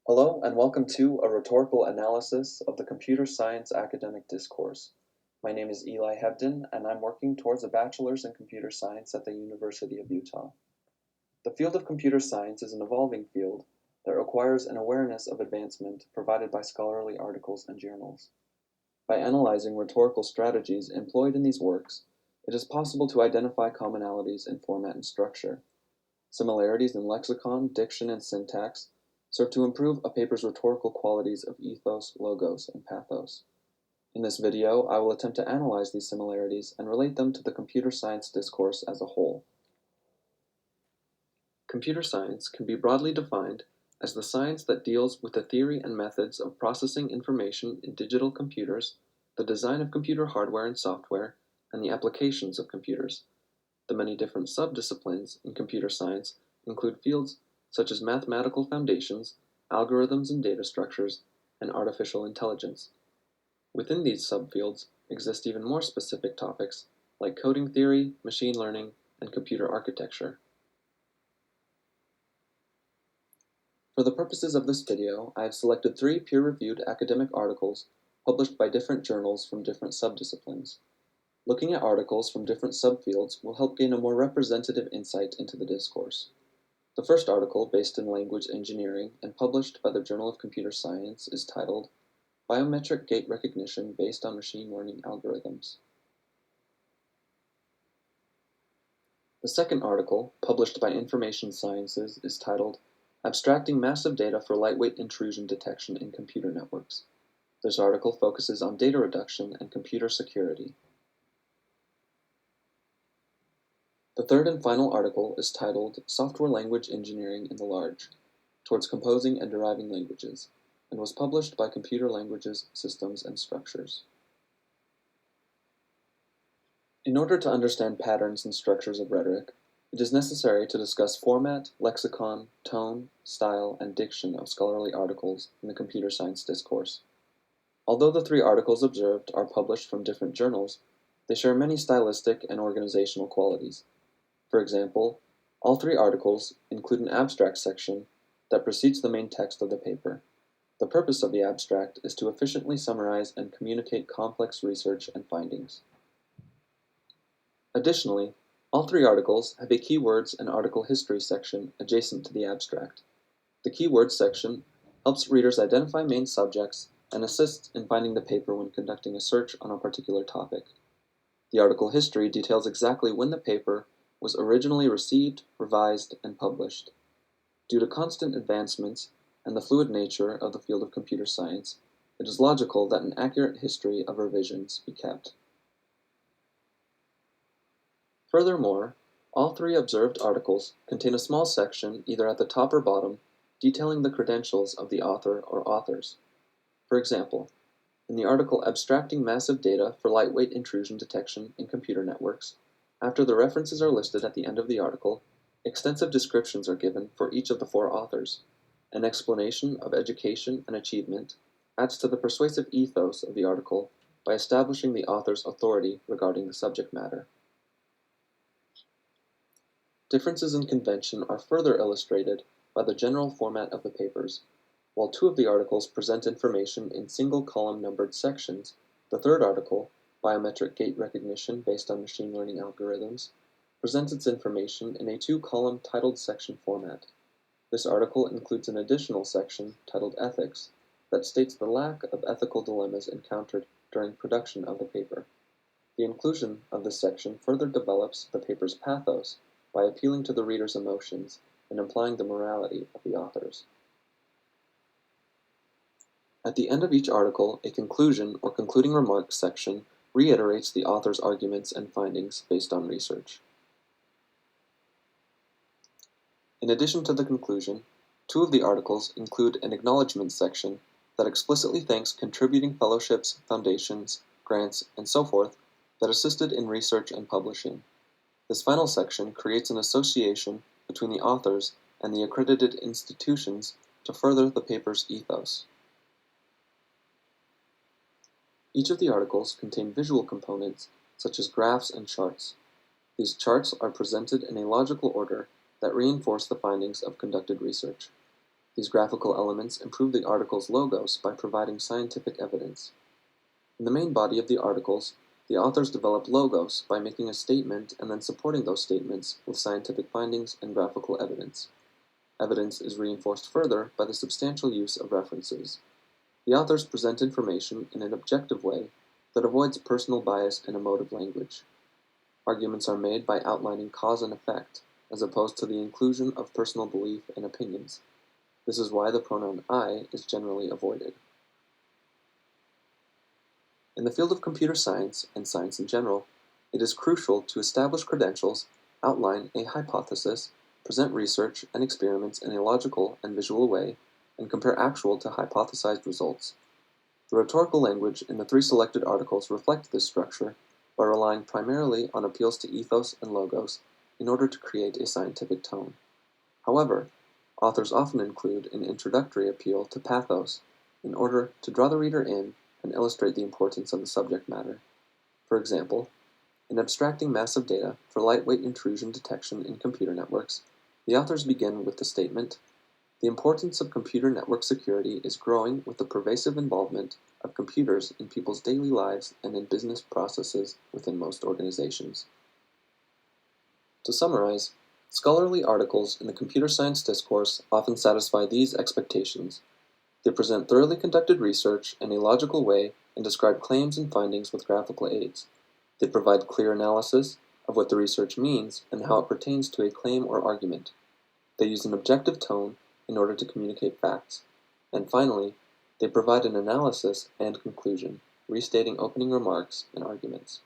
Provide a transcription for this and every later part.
Hello and welcome to a rhetorical analysis of the computer science academic discourse. My name is Eli Hebden and I'm working towards a bachelor's in computer science at the University of Utah. The field of computer science is an evolving field that requires an awareness of advancement provided by scholarly articles and journals. By analyzing rhetorical strategies employed in these works, it is possible to identify commonalities in format and structure, similarities in lexicon, diction, and syntax, serve to improve a paper's rhetorical qualities of ethos, logos, and pathos. In this video, I will attempt to analyze these similarities and relate them to the computer science discourse as a whole. Computer science can be broadly defined as the science that deals with the theory and methods of processing information in digital computers, the design of computer hardware and software, and the applications of computers. The many different subdisciplines in computer science include fields such as mathematical foundations, algorithms and data structures, and artificial intelligence. Within these subfields exist even more specific topics like coding theory, machine learning, and computer architecture. For the purposes of this video, I have selected 3 peer-reviewed academic articles published by different journals from different subdisciplines. Looking at articles from different subfields will help gain a more representative insight into the discourse. The first article, based in language engineering and published by the Journal of Computer Science, is titled Biometric Gait Recognition Based on Machine Learning Algorithms. The second article, published by Information Sciences, is titled Abstracting Massive Data for Lightweight Intrusion Detection in Computer Networks. This article focuses on data reduction and computer security. The third and final article is titled Software Language Engineering in the Large, Towards Composing and Deriving Languages, and was published by Computer Languages, Systems, and Structures. In order to understand patterns and structures of rhetoric, it is necessary to discuss format, lexicon, tone, style, and diction of scholarly articles in the computer science discourse. Although the 3 articles observed are published from different journals, they share many stylistic and organizational qualities. For example, all 3 articles include an abstract section that precedes the main text of the paper. The purpose of the abstract is to efficiently summarize and communicate complex research and findings. Additionally, all 3 articles have a keywords and article history section adjacent to the abstract. The keywords section helps readers identify main subjects and assists in finding the paper when conducting a search on a particular topic. The article history details exactly when the paper was originally received, revised, and published. Due to constant advancements and the fluid nature of the field of computer science, it is logical that an accurate history of revisions be kept. Furthermore, all 3 observed articles contain a small section, either at the top or bottom, detailing the credentials of the author or authors. For example, in the article Abstracting Massive Data for Lightweight Intrusion Detection in Computer Networks, after the references are listed at the end of the article, extensive descriptions are given for each of the 4 authors. An explanation of education and achievement adds to the persuasive ethos of the article by establishing the author's authority regarding the subject matter. Differences in convention are further illustrated by the general format of the papers. While 2 of the articles present information in single-column numbered sections, the third article, Biometric Gait Recognition Based on Machine Learning Algorithms, presents its information in a 2-column titled section format. This article includes an additional section titled Ethics that states the lack of ethical dilemmas encountered during production of the paper. The inclusion of this section further develops the paper's pathos by appealing to the reader's emotions and implying the morality of the authors. At the end of each article, a conclusion or concluding remarks section reiterates the author's arguments and findings based on research. In addition to the conclusion, 2 of the articles include an acknowledgement section that explicitly thanks contributing fellowships, foundations, grants, and so forth that assisted in research and publishing. This final section creates an association between the authors and the accredited institutions to further the paper's ethos. Each of the articles contain visual components such as graphs and charts. These charts are presented in a logical order that reinforce the findings of conducted research. These graphical elements improve the article's logos by providing scientific evidence. In the main body of the articles, the authors develop logos by making a statement and then supporting those statements with scientific findings and graphical evidence. Evidence is reinforced further by the substantial use of references. The authors present information in an objective way that avoids personal bias and emotive language. Arguments are made by outlining cause and effect, as opposed to the inclusion of personal belief and opinions. This is why the pronoun I is generally avoided. In the field of computer science, and science in general, it is crucial to establish credentials, outline a hypothesis, present research and experiments in a logical and visual way, and compare actual to hypothesized results. The rhetorical language in the three selected articles reflect this structure by relying primarily on appeals to ethos and logos in order to create a scientific tone. However, authors often include an introductory appeal to pathos in order to draw the reader in and illustrate the importance of the subject matter. For example, in abstracting massive data for lightweight intrusion detection in computer networks, the authors begin with the statement, "The importance of computer network security is growing with the pervasive involvement of computers in people's daily lives and in business processes within most organizations." To summarize, scholarly articles in the computer science discourse often satisfy these expectations. They present thoroughly conducted research in a logical way and describe claims and findings with graphical aids. They provide clear analysis of what the research means and how it pertains to a claim or argument. They use an objective tone in order to communicate facts. And finally, they provide an analysis and conclusion, restating opening remarks and arguments.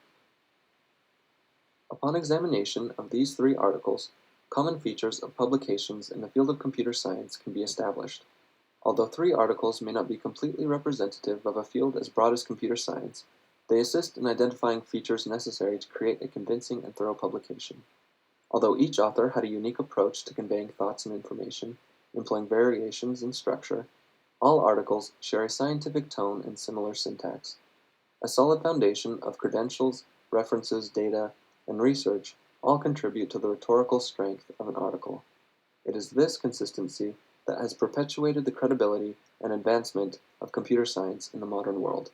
Upon examination of these three articles, common features of publications in the field of computer science can be established. Although three articles may not be completely representative of a field as broad as computer science, they assist in identifying features necessary to create a convincing and thorough publication. Although each author had a unique approach to conveying thoughts and information, employing variations in structure, all articles share a scientific tone and similar syntax. A solid foundation of credentials, references, data, and research all contribute to the rhetorical strength of an article. It is this consistency that has perpetuated the credibility and advancement of computer science in the modern world.